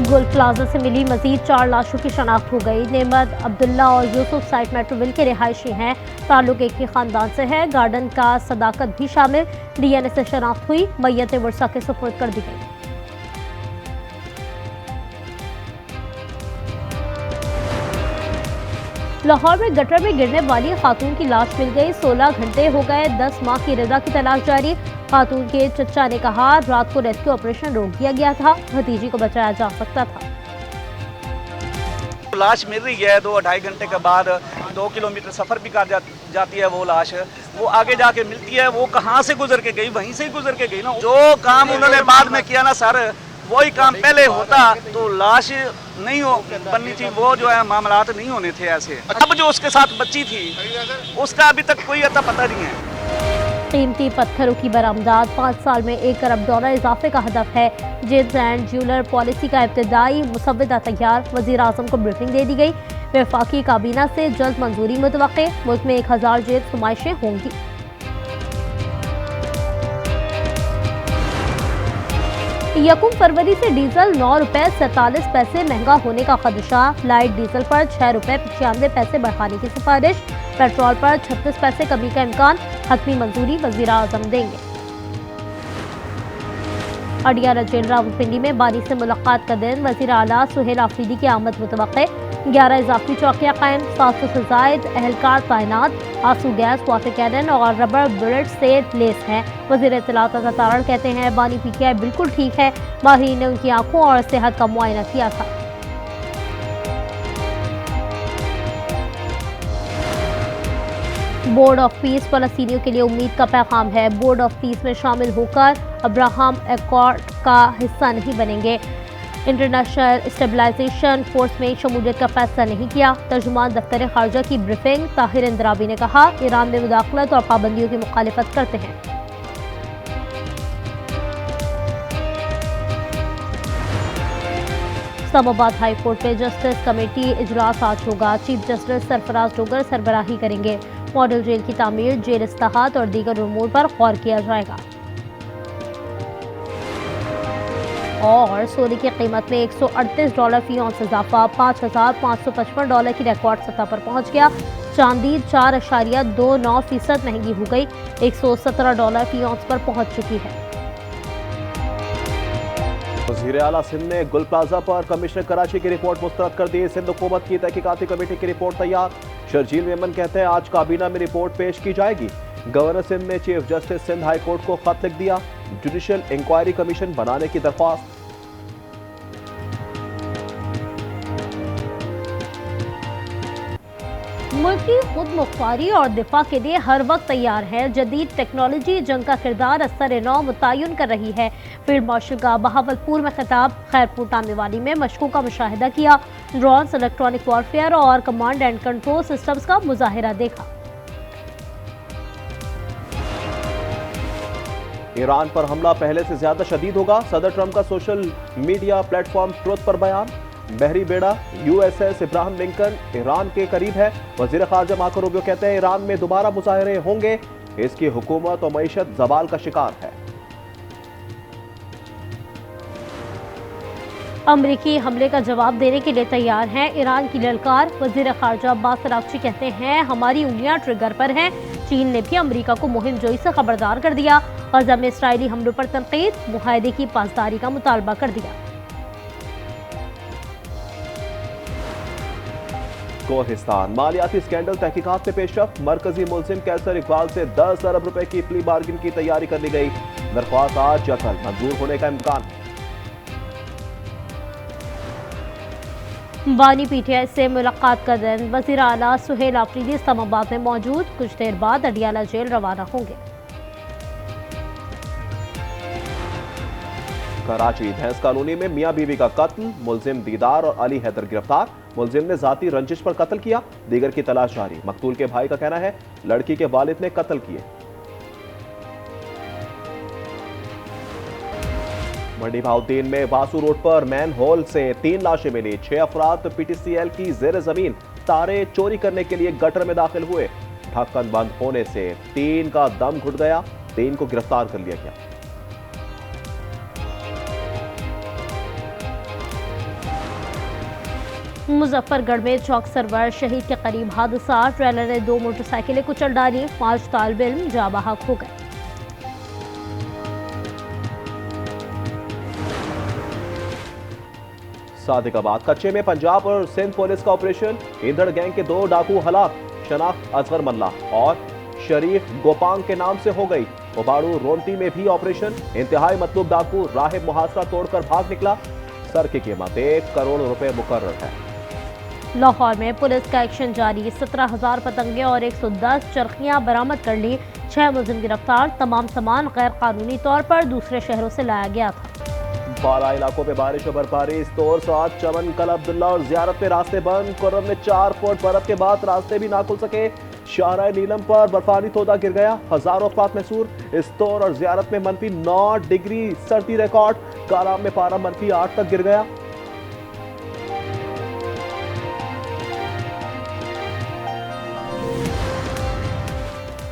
गुल प्लाजा से मिली मजीद 4 लाशों की शनाख्त हो गई। नेमत, अब्दुल्ला और यूसुफ साइट मेट्रोविल के रिहायशी हैं। ताल्लुक एक ही खानदान से है। गार्डन का सदाकत भी शामिल। डीएनए से शनाख्त हुई। मैयत वर्षा के सुपुर्द कर दी गई। लाहौर में गटर में गिरने वाली खातून की लाश मिल गई। 16 घंटे हो गए। 10 माह की रजा की तलाश जारी। खातून के चचा ने कहा, रात को रेस्क्यू ऑपरेशन रोक दिया गया था, भतीजी को बचाया जा सकता था। लाश मिल रही है 2-2.5 घंटे के बाद। 2 किलोमीटर सफ़र भी कर जाती है वो लाश। वो आगे जाके मिलती है। वो कहाँ से गुजर के गई? वहीं से ही गुजर के गई ना। जो काम उन्होंने बाद में किया ना सर, वही काम पहले होता तो लाश नहीं हो बननी थी। वो जो है मामलात नहीं होने थे ऐसे। अब जो उसके साथ बच्ची थी उसका अभी तक कोई अता पता नहीं है। कीमती पत्थरों की बरामदात। 5 साल में $1 करोड़ इजाफे का हदफ है। जेम्स एंड ज्वेलर पॉलिसी का इब्तदाई मुसव्वदा तैयार। वज़ीर आज़म को ब्रीफिंग दे दी गई। वफाकी काबीना से जल्द मंजूरी मुतवक्के। मुल्क में 1000 जेब नुमाइशें होंगी। यकम फरवरी से डीजल ₹9.47 महंगा होने का खदशा। लाइट डीजल पर ₹6.95 बढ़ाने की सिफारिश। पेट्रोल पर 36 पैसे कमी का इम्कान। हतमी मंजूरी वज़ीर आज़म देंगे। अडियाला जेल रावलपिंडी में बानी से मुलाकात का दिन। वज़ीर आला सुहेल आफरीदी की आमद मुतवक्के। 11 इजाफी चौकियाँ कायम। 700 से जायद एहलकार तैनात। आंसू गैस, वाटर कैनन और रबर बुलेट से लेस हैं। वज़ीर इत्तलात तारण कहते हैं, बानी पीटीआई बिल्कुल ठीक है। माहिरीन ने उनकी आंखों और सेहत का मुआयना किया था। बोर्ड ऑफ पीस फलस्तीनियों के लिए उम्मीद का पैगाम है। बोर्ड ऑफ पीस में शामिल होकर अब्राहम एकॉर्ड का हिस्सा नहीं बनेंगे। इंटरनेशनल स्टेबलाइजेशन फोर्स में शमूलियत का फैसला नहीं किया। तर्जुमान दफ्तर खारजा की ब्रीफिंग। ताहिर इंदराबी ने कहा, ईरान में मुदाखलत और पाबंदियों की मुखालिफत करते हैं। इस्लामाबाद हाई कोर्ट में जस्टिस कमेटी इजलास आज होगा। चीफ जस्टिस सरफराज डोगर सरबराही करेंगे। मॉडल जेल की तामीर, जेल इस्लाहात और दीगर उमूर पर गौर किया जाएगा। और सोने की कीमत में $138 फी औंस इजाफा। $5,555 की रिकॉर्ड सतह पर पहुंच गया। चांदी 4.29% महंगी हो गई। $117 फी औंस पर पहुंच चुकी है। वज़ीर आला सिंध ने गुल प्लाजा पर कमिश्नर कराची की रिपोर्ट मुस्तरद कर दी। सिंध हुकूमत की तहकीकाती कमेटी की रिपोर्ट तैयार। शर्जील मेमन कहते हैं, आज काबीना में रिपोर्ट पेश की जाएगी। गवर्नर सिंध ने chief justice Sindh high court को खत लिख दिया। जुडिशल इंक्वायरी कमीशन बनाने की दरख्वास्त। मुल्क की खुद मुख्तारी और दिफा के लिए हर वक्त तैयार है। जदीद टेक्नोलॉजी जंग का किरदार असर नौ मुतय्यन कर रही है। फील्ड मार्शल का बहावलपुर में खिताब। खैरपुर तामेवाली में मशकों का मुशाहिदा किया। ड्रोन्स, इलेक्ट्रॉनिक वॉरफेयर और कमांड एंड कंट्रोल सिस्टम्स का मुजाहिरा देखा। ईरान पर हमला पहले से ज्यादा शदीद होगा। सदर ट्रंप का सोशल मीडिया प्लेटफॉर्म ट्रुथ पर बयान। बहरी बेड़ा USS इब्राहिम लिंकन ईरान के करीब है। वजीर खारजा मार्को रूबियो कहते हैं, ईरान में दोबारा मुजाहरे होंगे। इसकी हुकूमत और मईशत जवाल का शिकार है। अमरीकी हमले का जवाब देने के लिए तैयार हैं। ईरान की ललकार। वजीर खारजा अब्बास अरागची कहते हैं, हमारी उंगलियां ट्रिगर पर हैं। चीन ने भी अमरीका को मुहिम जोई से खबरदार कर दिया। गजा में इसराइली हमलों पर तनकीद। मुआहदे की पासदारी का मुतालबा कर दिया। कोहिस्तान मालियाती स्कैंडल तहकीकात में पेशरफ। मरकजी मुल्जिम कैसर इकबाल से 10 अरब रुपए की प्ली बार्गिन की तैयारी कर ली गई। दरख्वास्त आज या कल मंजूर होने का इम्कान। बानी पीटीआई से मुलाकात का दिन। वज़ीर आला सुहेल आफरीदी इस्लामाबाद में मौजूद। कुछ देर बाद अडियाला जेल रवाना होंगे। कराची भैंस कॉलोनी में मियां बीवी का कत्ल। मुलजिम दीदार और अली हैदर गिरफ्तार। मुलजिम ने जाती रंजिश पर कत्ल किया। दीगर की तलाश जारी। मकतूल के भाई का कहना है, लड़की के वालिद ने कत्ल किए। मंडी बहाउद्दीन में बासू रोड पर मैन होल से 3 लाशें मिली। 6 अफराद PTCL की जेर जमीन तारे चोरी करने के लिए गटर में दाखिल हुए। ढक्कन बंद होने से 3 का दम घुट गया। 3 को गिरफ्तार कर लिया गया। मुजफ्फरगढ़ में चौक सरवर शहीद के करीब हादसा, ट्रेलर ने 2 मोटरसाइकिलें कुचल डाली, 5 तालिबे इल्म जाँ बहक हो गए। सादिकाबाद कच्चे में पंजाब और सिंध पुलिस का ऑपरेशन, ईंधड़ गैंग के 2 डाकू हलाक, शनाख्त असगर मल्ला और शरीफ गोपांग के नाम से हो गई। उबाड़ू रोंटी में भी ऑपरेशन, इंतहाई मतलूब डाकू राहिब मुहासरा तोड़कर भाग निकला। सर की कीमत 1 करोड़ रुपए मुकर्रर है। लाहौर में पुलिस का एक्शन जारी, 17,000 पतंगे और 110 चरखियां बरामद कर ली, 6 मुलजिम गिरफ्तार। तमाम सामान गैर कानूनी तौर पर दूसरे शहरों से लाया गया था। बाला इलाकों में बारिश और बर्फबारी, तोर साथ चमन कल अब्दुल्ला और जियारत में रास्ते बंद। कुर्रम में 4 फुट बर्फ के बाद रास्ते भी ना खुल सके। शाहराह नीलम पर बर्फानी तोदा गिर गया, हजारों अफराद महसूर। इस्तोर और जियारत में -9 डिग्री सर्दी रिकॉर्ड। काराम में पारा -8 तक गिर गया।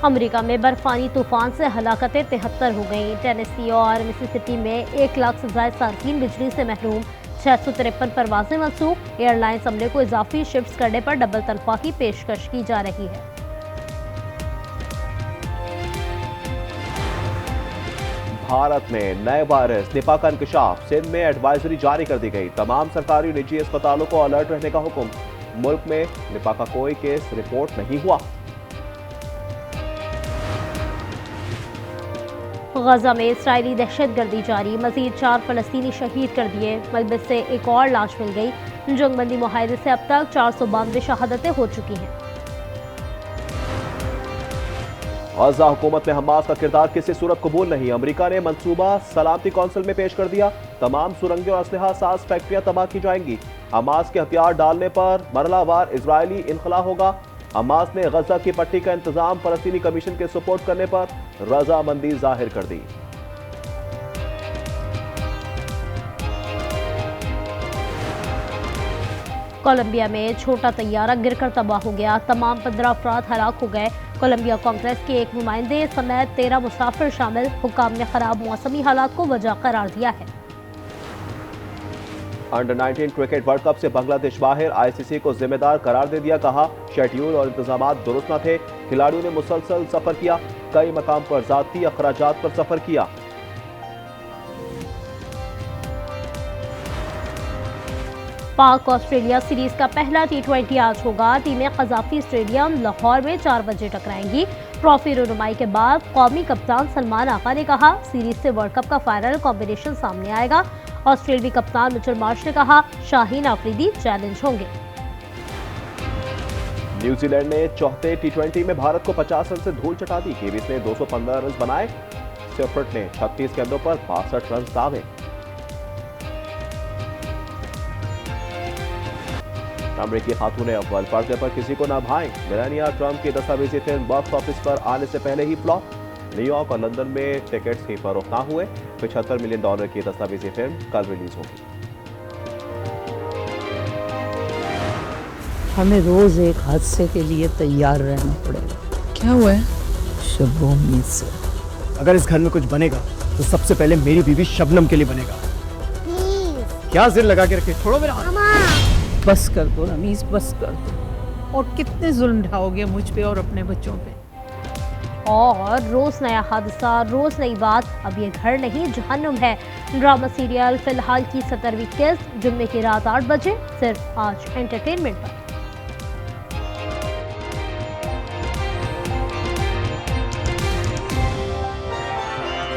अमेरिका में बर्फानी तूफान से हलाकतें 73 हो गईं। टेनेसी और मिसिसिपी में 1 लाख से ज्यादा सार्फिन बिजली से महरूम, 653 परवाजें मनसूख। एयरलाइंस अमले को इजाफी शिफ्ट्स करने पर डबल तनख्वाह की पेशकश की जा रही है। भारत में नए वायरस निपा का इंकशाफ, सिंध में एडवाइजरी जारी कर दी गई। तमाम सरकारी और निजी अस्पतालों को अलर्ट रहने का हुक्म। मुल्क में निपा का कोई केस रिपोर्ट नहीं हुआ। गजा में इसराइली दहशतगर्दी जारी, मजीद 4 फलस्तीनी शहीद कर दिए। मलबे से एक और लाश मिल गई। जंगबंदी मुआहदे से अब तक 492 शहादतें हो चुकी हैं। गजा हुकूमत में हमास का किरदार किसी सूरत कबूल नहीं। अमेरिका ने मंसूबा सलामती कौंसिल में पेश कर दिया। तमाम सुरंगें और असलहा साज फैक्ट्रियां तबाह की जाएंगी। हमास के हथियार डालने पर मरलावार इजरायली इनखला होगा। हमास ने गजा की पट्टी का इंतजाम फलस्तीनी कमीशन के सपोर्ट करने पर रजामंदी जाहिर कर दी। कोलंबिया में छोटा तैयारा गिरकर तबाह हो गया, तमाम 15 अफराद हलाक हो गए। कोलंबिया कांग्रेस के एक नुमाइंदे समेत 13 मुसाफिर शामिल। हुक्काम ने खराब मौसमी हालात को वजह करार दिया है। अंडर 19 क्रिकेट वर्ल्ड कप से बांग्लादेश बाहर, आईसीसी को जिम्मेदार करार दे दिया। कहा शेड्यूल और इंतजाम दुरुस्त न थे। खिलाड़ियों ने मुसलसल सफर किया, कई मकाम पर जाती अखराजात पर सफर किया। पाक ऑस्ट्रेलिया सीरीज का पहला T20 आज होगा। टीमें कजाफी स्टेडियम लाहौर में 4 बजे टकराएंगी। ट्रॉफी रुनुमाई के बाद कौमी कप्तान सलमान आगा ने कहा सीरीज से वर्ल्ड कप का फाइनल कॉम्बिनेशन सामने आएगा। ऑस्ट्रेलियाई कप्तान मिचेल मार्श ने कहा शाहीन अफरीदी चैलेंज होंगे। न्यूजीलैंड ने चौथे T20 में भारत को 50 रन से धूल चटा दी। किवीज ने 215 रन बनाए। सेफर्ट ने 36 गेंदों पर 62 रन दागे। अमेरिकी खातून अव्वल, पर्दे पर किसी को ना भाएं। मेलानिया ट्रंप की दस्तावेजी फिल्म बॉक्स ऑफिस पर आने से पहले ही फ्लॉप। न्यूयॉर्क और लंदन में टिकट्स की फरोख्त ना हुए। $75 मिलियन की दस्तावेजी फिल्म कल रिलीज होगी। हमें रोज एक हादसे के लिए तैयार रहना पड़ेगा। क्या हुआ है? शब उम्मीद से अगर इस घर में कुछ बनेगा तो सबसे पहले मेरी बीवी शबनम के लिए बनेगा। क्या जिद लगा के रखे, छोड़ो मेरा हाथ। बस कर दो रमीज, बस कर दो। और कितने जुल्म ढाओगे मुझ पे और अपने बच्चों पे। और रोज नया हादसा, रोज नई बात। अब ये घर नहीं जहन्नुम है। ड्रामा सीरियल फिलहाल की 17वीं किस्त जुम्मे की रात 8 बजे सिर्फ आज एंटरटेनमेंट पर।